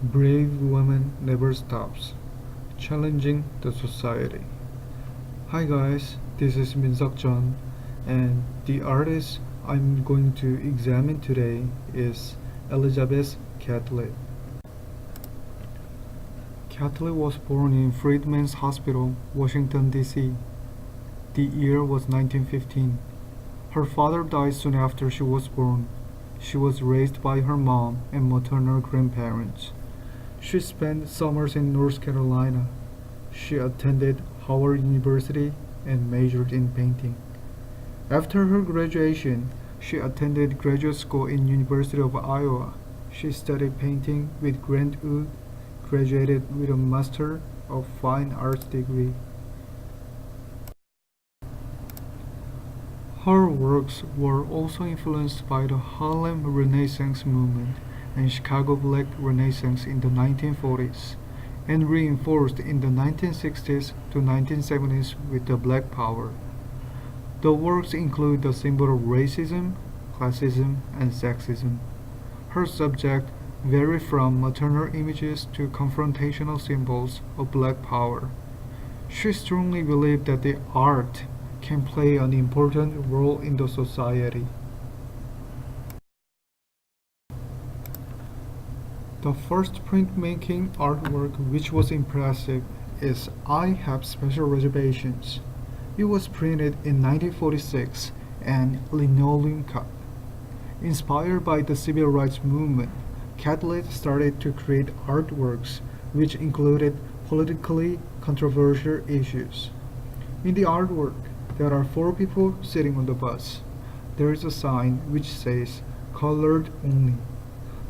Brave woman never stops, challenging the society. Hi guys, this is Minseok John, and the artist I'm going to examine today is Elizabeth Catlett. Catlett was born in Freedmen's Hospital, Washington, D.C. The year was 1915. Her father died soon after she was born. She was raised by her mom and maternal grandparents. She spent summers in North Carolina. She attended Howard University and majored in painting. After her graduation, she attended graduate school in University of Iowa. She studied painting with Grant Wood, graduated with a Master of Fine Arts degree. Her works were also influenced by the Harlem Renaissance movement and Chicago Black Renaissance in the 1940s, and reinforced in the 1960s to 1970s with the Black Power. The works include the symbol of racism, classism, and sexism. Her subject vary from maternal images to confrontational symbols of Black Power. She strongly believed that the art can play an important role in the society. The first printmaking artwork which was impressive is I Have Special Reservations. It was printed in 1946 and linoleum cut. Inspired by the civil rights movement, Catlett started to create artworks which included politically controversial issues. In the artwork, there are 4 people sitting on the bus. There is a sign which says "Colored Only."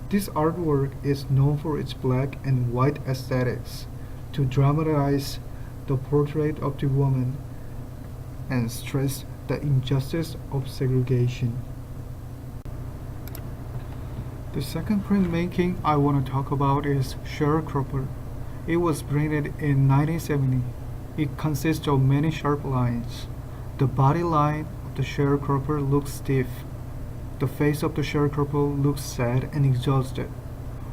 This artwork is known for its black and white aesthetics to dramatize the portrait of the woman and stress the injustice of segregation. The second printmaking I want to talk about is sharecropper. It was printed in 1970. It consists of many sharp lines. The body line of the sharecropper looks stiff. The face of the sharecropper looks sad and exhausted.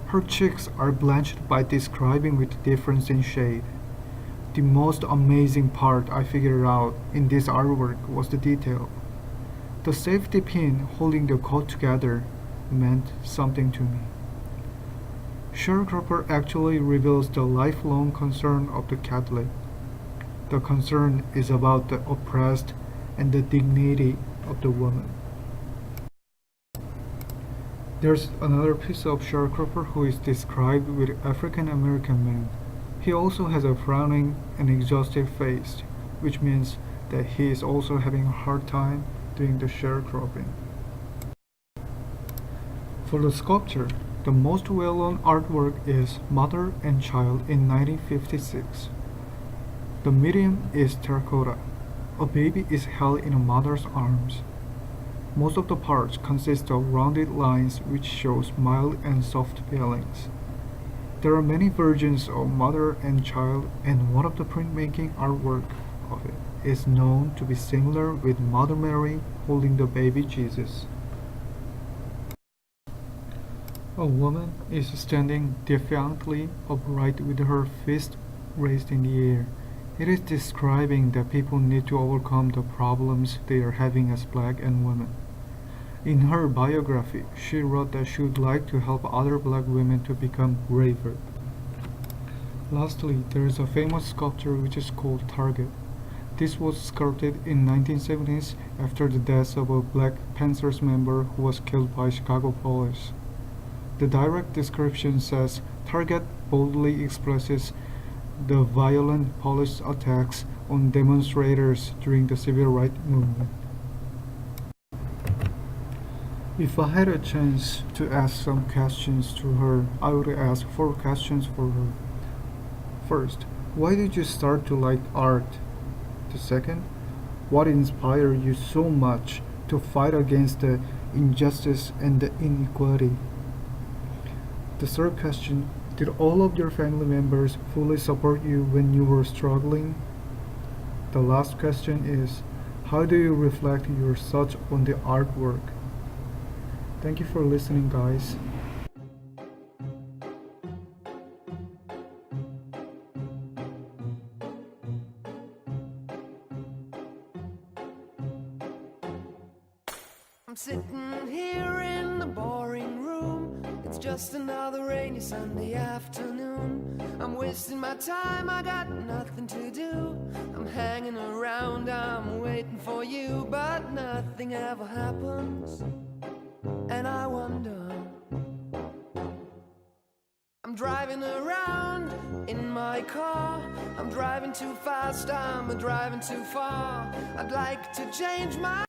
Her cheeks are blanched by describing with difference in shade. The most amazing part I figured out in this artwork was the detail. The safety pin holding the coat together meant something to me. Sharecropper actually reveals the lifelong concern of the Catlett. The concern is about the oppressed and the dignity of the woman. There's another piece of sharecropper who is described with African American man. He also has a frowning and exhausted face, which means that he is also having a hard time doing the sharecropping. For the sculpture, the most well-known artwork is Mother and Child in 1956. The medium is terracotta. A baby is held in a mother's arms. Most of the parts consist of rounded lines which shows mild and soft feelings. There are many versions of Mother and Child, and one of the printmaking artwork of it is known to be similar with Mother Mary holding the baby Jesus. A woman is standing defiantly upright with her fist raised in the air. It is describing that people need to overcome the problems they are having as black and women. In her biography, she wrote that she would like to help other black women to become braver. Lastly, there is a famous sculpture which is called Target. This was sculpted in 1970s after the death of a Black Panthers member who was killed by Chicago police. The direct description says Target boldly expresses the violent police attacks on demonstrators during the civil rights movement. If I had a chance to ask some questions to her, I would ask 4 questions for her. First, why did you start to like art? The second, what inspired you so much to fight against the injustice and the inequality? The third question, did all of your family members fully support you when you were struggling? The last question is, how do you reflect your thoughts on the artwork? Thank you for listening, guys. I'm sitting here in the boring room. It's just another rainy Sunday afternoon. I'm wasting my time, I got nothing to do. I'm hanging around, I'm waiting for you, but nothing ever happens. And I wonder, I'm driving around in my car. I'm driving too fast, I'm driving too far. I'd like to change my